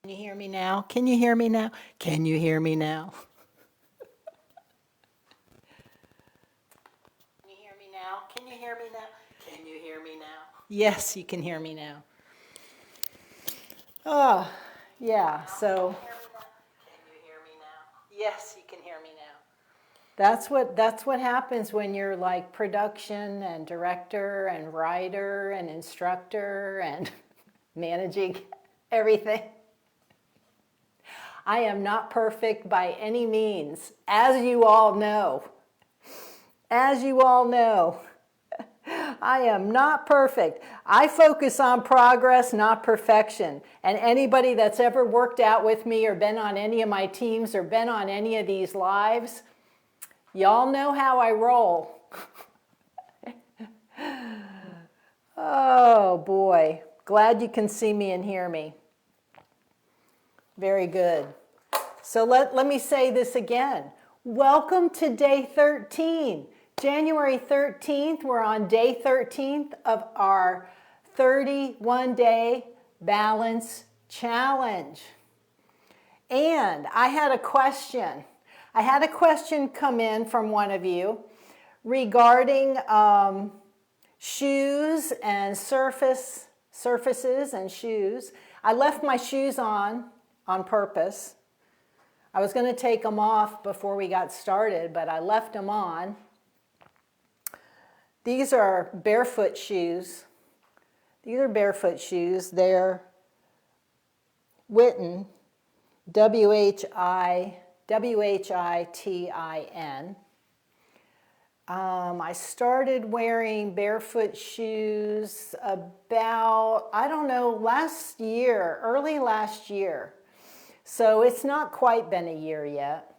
Can you hear me now? Can you hear me now? Can you hear me now? Can you hear me now? Can you hear me now? Can you hear me now? Yes, you can hear me now. Oh, yeah, so. Can you hear me now? Yes, you can hear me now. That's what happens when you're like production and director and writer and instructor and managing everything. I am not perfect by any means, as you all know. As you all know, I am not perfect. I focus on progress, not perfection. And anybody that's ever worked out with me or been on any of my teams or been on any of these lives, y'all know how I roll. Oh boy, glad you can see me and hear me. Very good. So let me say this again. Welcome to day 13. January 13th, we're on day 13th of our 31-day balance challenge. And I had a question. I had a question come in from one of you regarding shoes and surfaces and shoes. I left my shoes on purpose. I was going to take them off before we got started, but I left them on. These are Barefoot shoes. These are Barefoot shoes. They're Witten, Whitin. I started wearing Barefoot shoes about, I don't know, last year, early last year. So it's not quite been a year yet.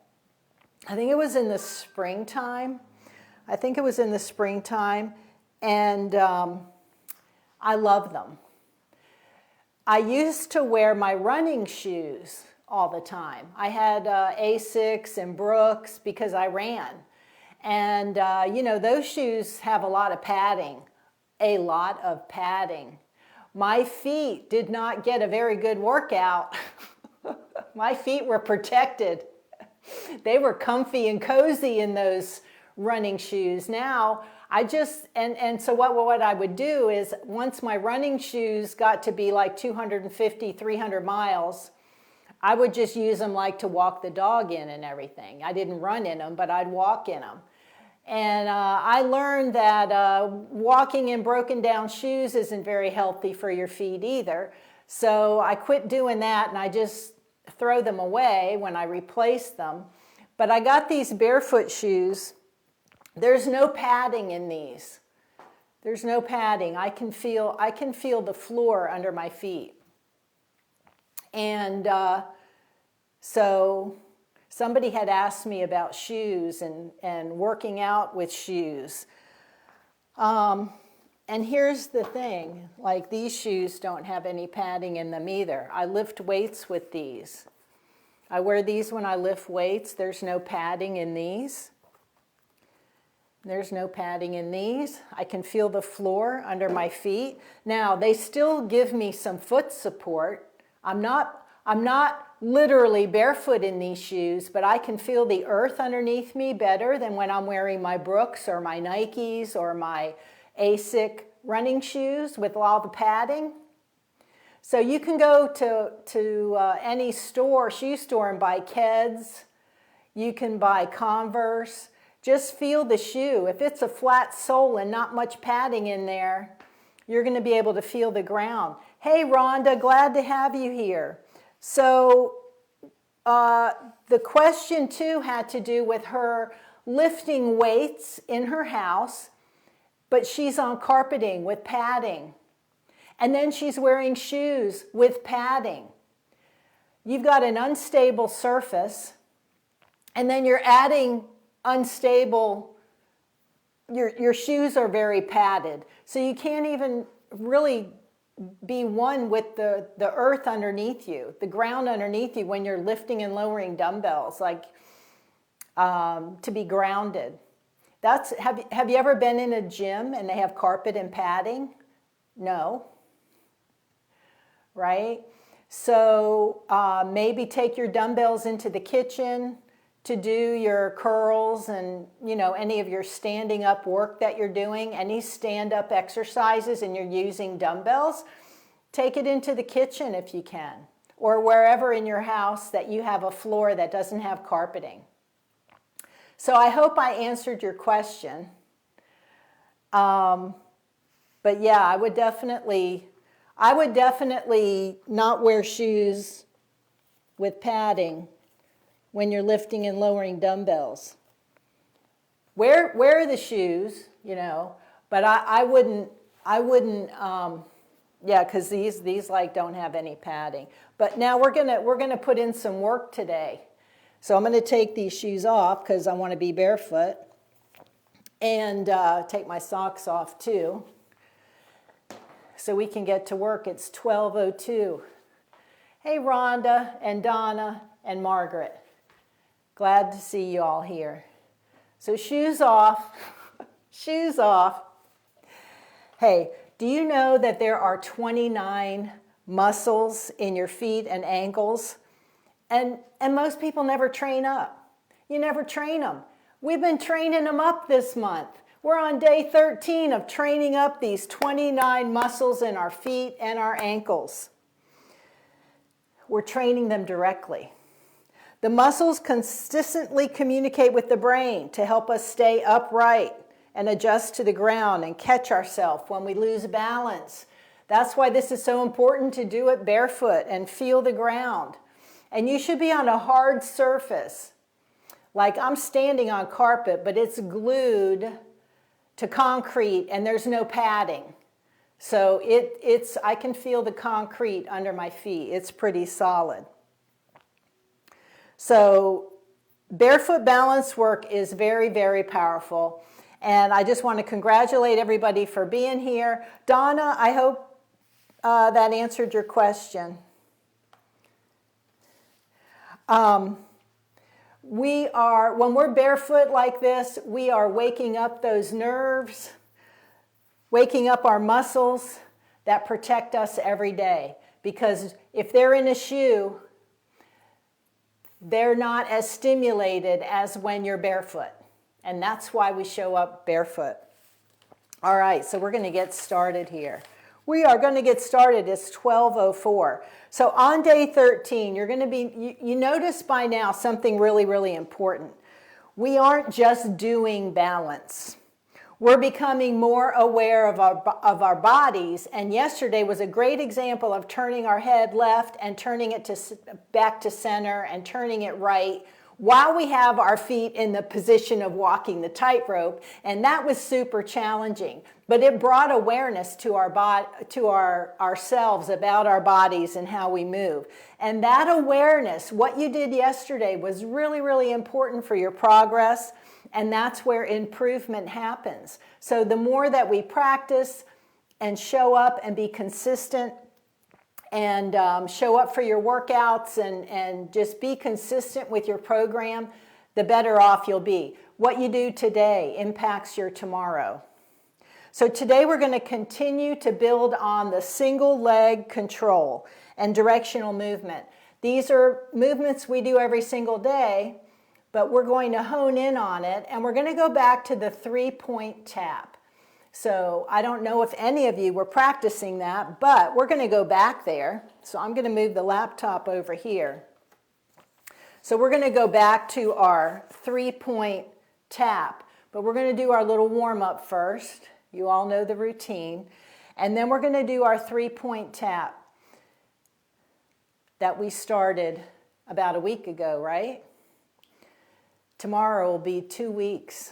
I think it was in the springtime. And I love them. I used to wear my running shoes all the time. I had Asics and Brooks because I ran. And, those shoes have a lot of padding, My feet did not get a very good workout. My feet were protected. They were comfy and cozy in those running shoes. Now, so what I would do is once my running shoes got to be like 250, 300 miles, I would just use them like to walk the dog in and everything. I didn't run in them, but I'd walk in them. And I learned that walking in broken down shoes isn't very healthy for your feet either. So I quit doing that and I just throw them away when I replace them. But I got these Barefoot shoes. There's no padding in these. There's no padding. I can feel the floor under my feet. And so somebody had asked me about shoes and working out with shoes. And here's the thing, like these shoes don't have any padding in them either. I lift weights with these. I wear these when I lift weights. There's no padding in these. There's no padding in these. I can feel the floor under my feet. Now, they still give me some foot support. I'm not literally barefoot in these shoes, but I can feel the earth underneath me better than when I'm wearing my Brooks or my Nikes or my Asic running shoes with all the padding. So you can go to any shoe store and buy Keds. You can buy Converse. Just feel the shoe. If it's a flat sole and not much padding in there, you're going to be able to feel the ground. Hey, Rhonda, glad to have you here. So the question, too, had to do with her lifting weights in her house, but she's on carpeting with padding. And then she's wearing shoes with padding. You've got an unstable surface, and then you're adding unstable, your shoes are very padded. So you can't even really be one with the earth underneath you, the ground underneath you when you're lifting and lowering dumbbells, like to be grounded. Have you ever been in a gym and they have carpet and padding? No. Right? So maybe take your dumbbells into the kitchen to do your curls and, any of your standing up work that you're doing, any stand up exercises and you're using dumbbells, take it into the kitchen if you can, or wherever in your house that you have a floor that doesn't have carpeting. So I hope I answered your question. But yeah, I would definitely not wear shoes with padding when you're lifting and lowering dumbbells. Wear the shoes, but I wouldn't, yeah, because these like don't have any padding. But now we're gonna put in some work today. So I'm gonna take these shoes off because I want to be barefoot, and take my socks off too, so we can get to work. It's 12:02. Hey, Rhonda and Donna and Margaret. Glad to see you all here. So shoes off, shoes off. Hey, do you know that there are 29 muscles in your feet and ankles? And most people never train up. You never train them. We've been training them up this month. We're on day 13 of training up these 29 muscles in our feet and our ankles. We're training them directly. The muscles consistently communicate with the brain to help us stay upright and adjust to the ground and catch ourselves when we lose balance. That's why this is so important to do it barefoot and feel the ground. And you should be on a hard surface. Like I'm standing on carpet, but it's glued to concrete and there's no padding. So I can feel the concrete under my feet. It's pretty solid. So barefoot balance work is very, very powerful. And I just want to congratulate everybody for being here. Donna, I hope that answered your question. When we're barefoot like this, we are waking up those nerves, waking up our muscles that protect us every day. Because if they're in a shoe, they're not as stimulated as when you're barefoot. And that's why we show up barefoot. All right, so we're going to get started here. We are going to get started. It's 12:04. So on day 13, you're going to be, you notice by now something really, really important. We aren't just doing balance. We're becoming more aware of our bodies, and yesterday was a great example of turning our head left and turning it back to center and turning it right while we have our feet in the position of walking the tightrope, and that was super challenging. But it brought awareness to ourselves about our bodies and how we move. And that awareness, what you did yesterday, was really, really important for your progress. And that's where improvement happens. So the more that we practice and show up and be consistent and show up for your workouts and just be consistent with your program, the better off you'll be. What you do today impacts your tomorrow. So today we're going to continue to build on the single leg control and directional movement. These are movements we do every single day, but we're going to hone in on it, and we're going to go back to the 3-point tap. So I don't know if any of you were practicing that, but we're going to go back there. So I'm going to move the laptop over here. So we're going to go back to our 3-point tap, but we're going to do our little warm-up first. You all know the routine. And then we're going to do our 3-point tap that we started about a week ago, right? Tomorrow will be 2 weeks.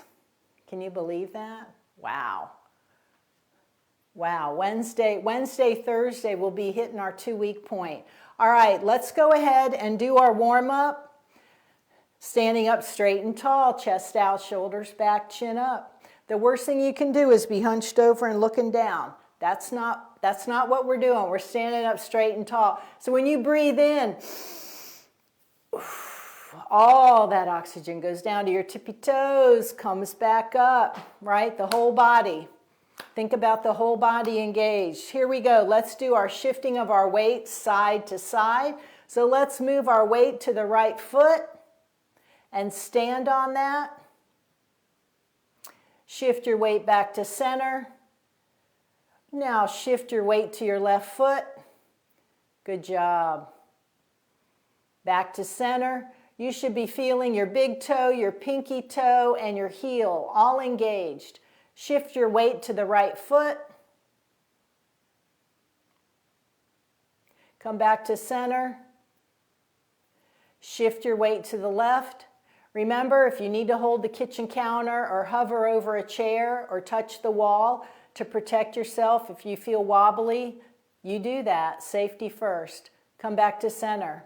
Can you believe that? Wow. Wow. Wednesday, Thursday, we'll be hitting our 2-week point. All right, let's go ahead and do our warm-up. Standing up straight and tall, chest out, shoulders back, chin up. The worst thing you can do is be hunched over and looking down. That's not what we're doing. We're standing up straight and tall. So when you breathe in, all that oxygen goes down to your tippy toes, comes back up, right? The whole body. Think about the whole body engaged. Here we go. Let's do our shifting of our weight side to side. So let's move our weight to the right foot and stand on that. Shift your weight back to center. Now shift your weight to your left foot. Good job. Back to center. You should be feeling your big toe, your pinky toe, and your heel all engaged. Shift your weight to the right foot. Come back to center. Shift your weight to the left. Remember, if you need to hold the kitchen counter or hover over a chair or touch the wall to protect yourself, if you feel wobbly, you do that. Safety first. Come back to center.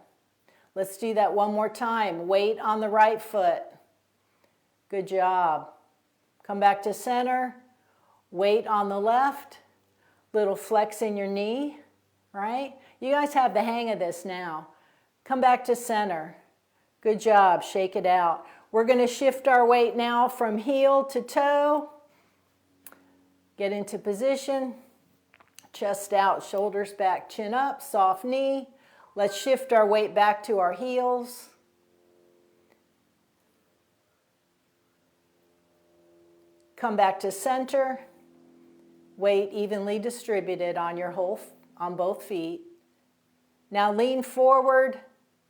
Let's do that one more time. Weight on the right foot. Good job. Come back to center. Weight on the left. Little flex in your knee, right? You guys have the hang of this now. Come back to center. Good job. Shake it out. We're going to shift our weight now from heel to toe. Get into position. Chest out, shoulders back, chin up, soft knee. Let's shift our weight back to our heels. Come back to center. Weight evenly distributed on on both feet. Now lean forward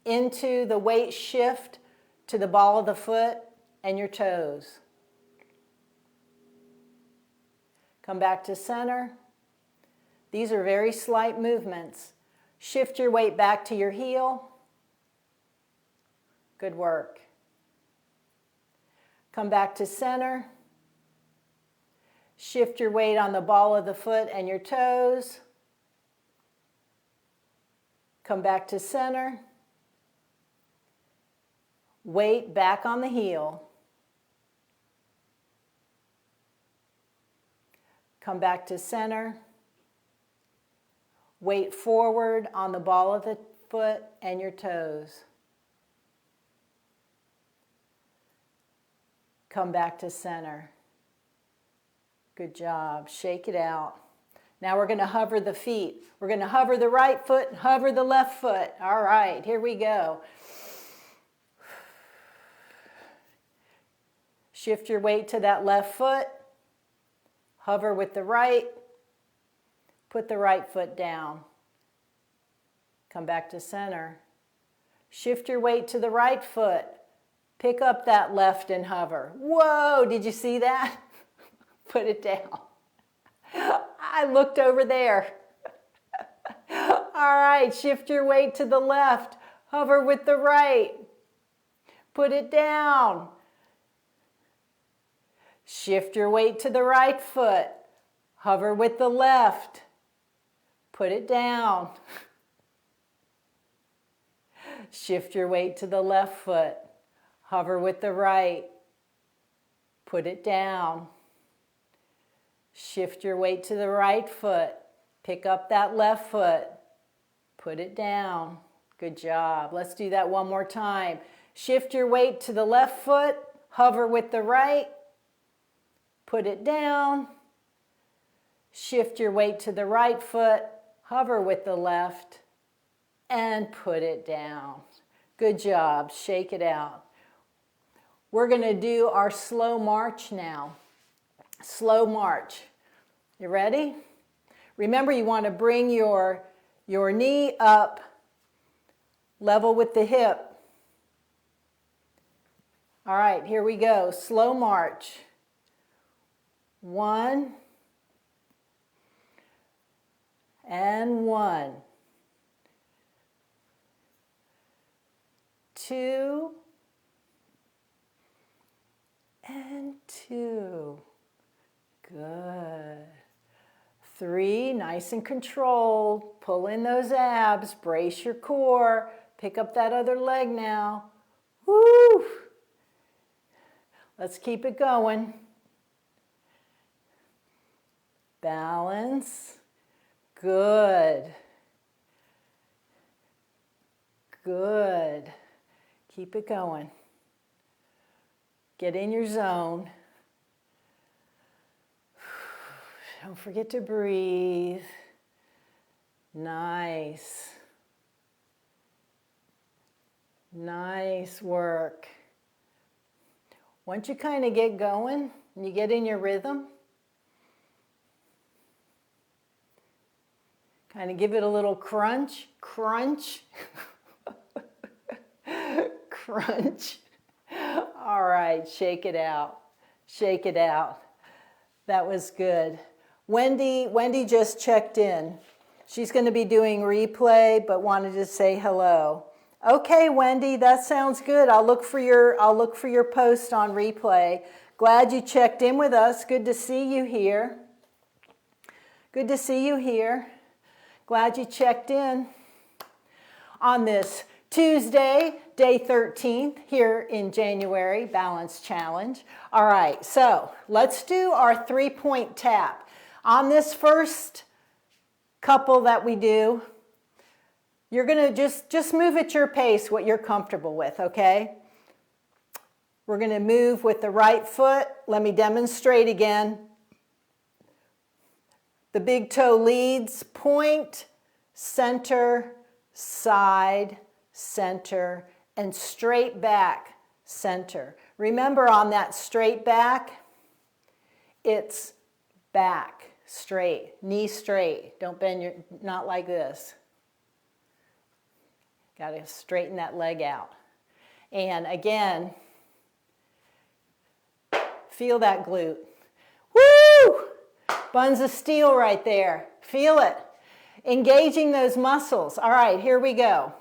into the weight shift to the ball of the foot and your toes. Come back to center. These are very slight movements. Shift your weight back to your heel. Good work. Come back to center. Shift your weight on the ball of the foot and your toes. Come back to center. Weight back on the heel. Come back to center. Weight forward on the ball of the foot and your toes. Come back to center. Good job. Shake it out. Now we're going to hover the feet. We're going to hover the right foot, hover the left foot. All right, here we go. Shift your weight to that left foot. Hover with the right. Put the right foot down. Come back to center. Shift your weight to the right foot. Pick up that left and hover. Whoa, did you see that? Put it down. I looked over there. All right, shift your weight to the left. Hover with the right. Put it down. Shift your weight to the right foot. Hover with the left. Put it down. Shift your weight to the left foot. Hover with the right. Put it down. Shift your weight to the right foot. Pick up that left foot. Put it down. Good job. Let's do that one more time. Shift your weight to the left foot. Hover with the right. Put it down. Shift your weight to the right foot. Hover with the left. And put it down. Good job. Shake it out. We're going to do our slow march now. Slow march. You ready? Remember, you want to bring your knee up level with the hip. All right, here we go. Slow march. 1 and 1. 2 and 2. Good. 3, nice and controlled. Pull in those abs, brace your core. Pick up that other leg now. Woo! Let's keep it going. Balance. Good. Good. Keep it going. Get in your zone. Don't forget to breathe. Nice. Nice work. Once you kind of get going and you get in your rhythm, kind of give it a little crunch, crunch, crunch. All right, shake it out, shake it out. That was good. Wendy just checked in. She's going to be doing replay, but wanted to say hello. Okay, Wendy, that sounds good. I'll look for your post on replay. Glad you checked in with us. Good to see you here. Good to see you here. Glad you checked in on this Tuesday, day 13th, here in January, Balance Challenge. All right, so let's do our 3-point tap. On this first couple that we do, you're going to just move at your pace, what you're comfortable with, okay? We're going to move with the right foot. Let me demonstrate again. The big toe leads, point, center, side, center, and straight back, center. Remember, on that straight back, it's back, straight, knee straight. Don't bend your, not like this. Got to straighten that leg out. And again, feel that glute. Woo! Buns of steel right there. Feel it. Engaging those muscles. All right, here we go.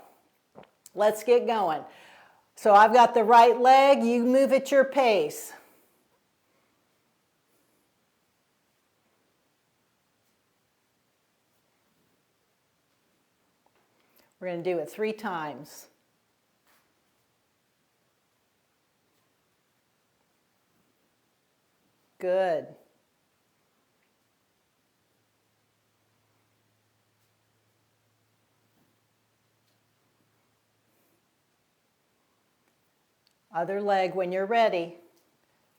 Let's get going. So I've got the right leg. You move at your pace. We're going to do it 3 times. Good. Other leg when you're ready.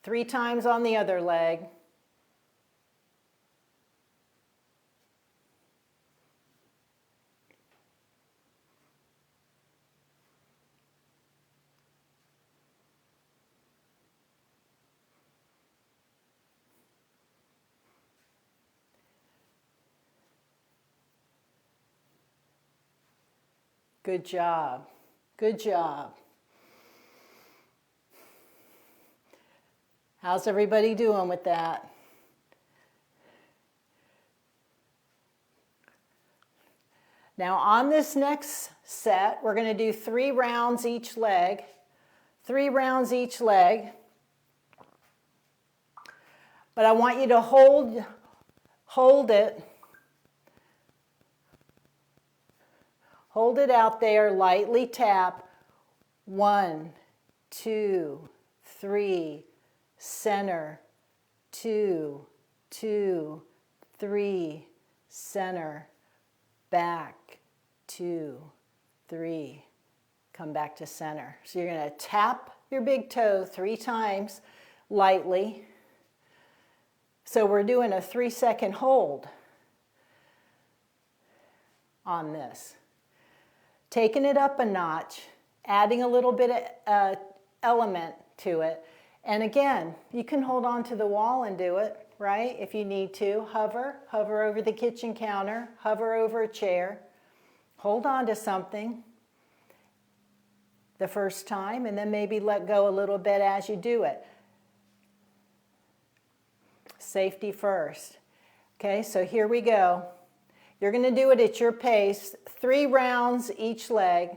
3 times on the other leg. Good job. Good job. How's everybody doing with that? Now on this next set, we're going to do 3 rounds each leg. 3 rounds each leg. But I want you to hold it. Hold it out there, lightly tap. 1, 2, 3, center, 2, 2, 3, center, back, 2, 3, come back to center. So you're going to tap your big toe 3 times lightly. So we're doing a 3-second hold on this. Taking it up a notch, adding a little bit of element to it. And again, you can hold on to the wall and do it, right? If you need to. Hover over the kitchen counter, hover over a chair. Hold on to something the first time, and then maybe let go a little bit as you do it. Safety first. Okay, so here we go. You're going to do it at your pace, 3 rounds each leg.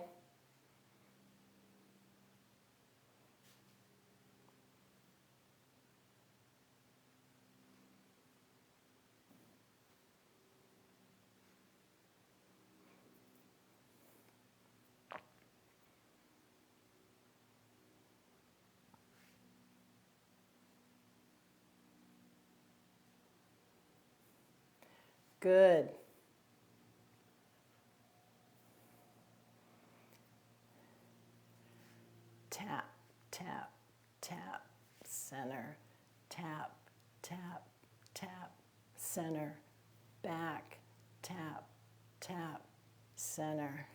Good. Tap, tap, tap, center, tap, tap, tap, center, back, tap, tap, center.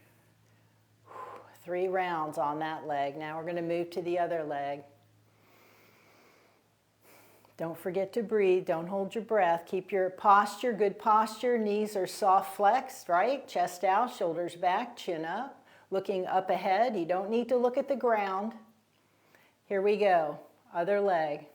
3 rounds on that leg. Now we're going to move to the other leg. Don't forget to breathe. Don't hold your breath. Keep your posture, good posture. Knees are soft flexed, right? Chest out, shoulders back, chin up. Looking up ahead. You don't need to look at the ground. Here we go. Other leg.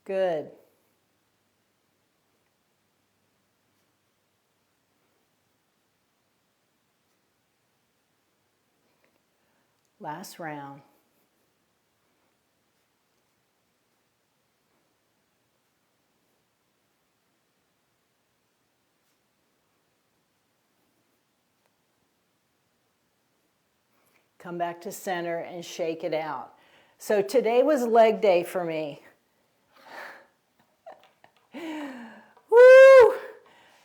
Good. Last round. Come back to center and shake it out. So today was leg day for me. Woo!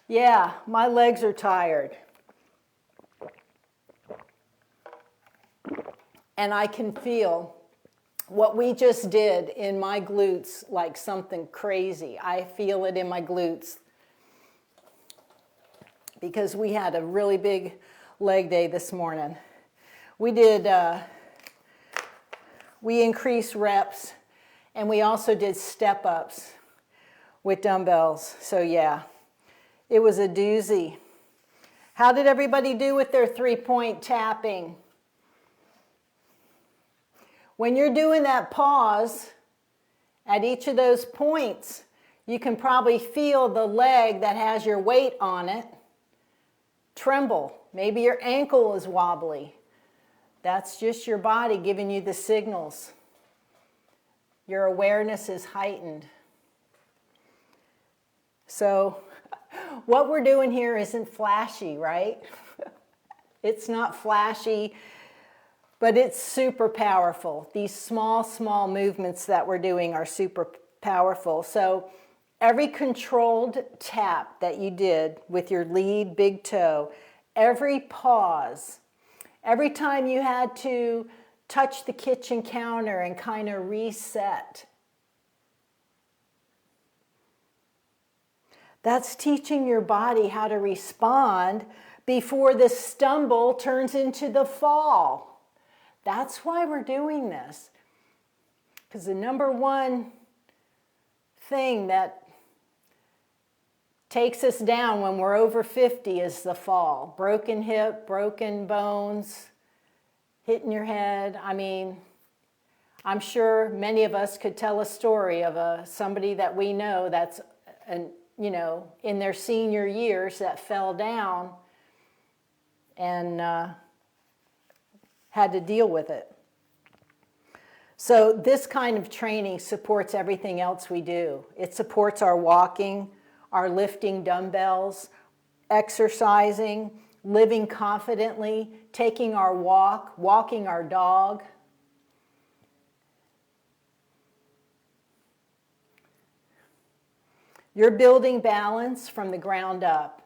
Yeah, my legs are tired. And I can feel what we just did in my glutes like something crazy. I feel it in my glutes because we had a really big leg day this morning. We increased reps, and we also did step-ups with dumbbells. So yeah, it was a doozy. How did everybody do with their 3-point tapping? When you're doing that pause at each of those points, you can probably feel the leg that has your weight on it tremble. Maybe your ankle is wobbly. That's just your body giving you the signals. Your awareness is heightened. So what we're doing here isn't flashy, right? It's not flashy, but it's super powerful. These small movements that we're doing are super powerful. So every controlled tap that you did with your lead big toe, every pause, every time you had to touch the kitchen counter and kind of reset, that's teaching your body how to respond before the stumble turns into the fall. That's why we're doing this. Because the number one thing that takes us down when we're over 50 is the fall. Broken hip, broken bones, hitting your head. I mean, I'm sure many of us could tell a story of somebody that we know that's in their senior years that fell down and had to deal with it. So this kind of training supports everything else we do. It supports our walking, our lifting dumbbells, exercising, living confidently, taking our walk, walking our dog. You're building balance from the ground up.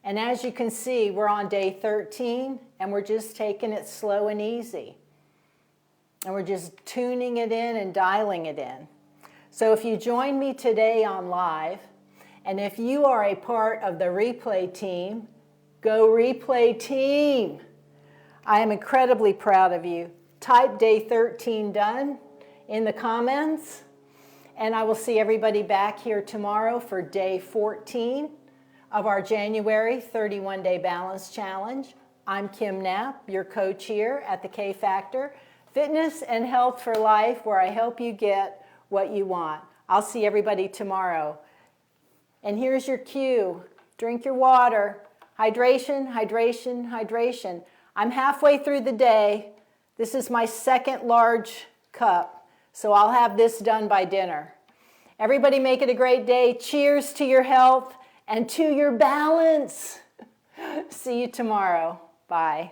And as you can see, we're on day 13, and we're just taking it slow and easy. And we're just tuning it in and dialing it in. So if you join me today on live, and if you are a part of the replay team, go replay team. I am incredibly proud of you. Type day 13 done in the comments. And I will see everybody back here tomorrow for day 14 of our January 31-Day Balance Challenge. I'm Kim Knapp, your coach here at the K Factor, Fitness and Health for Life, where I help you get what you want. I'll see everybody tomorrow. And here's your cue. Drink your water. Hydration, hydration, hydration. I'm halfway through the day. This is my second large cup, so I'll have this done by dinner. Everybody make it a great day. Cheers to your health and to your balance. See you tomorrow. Bye.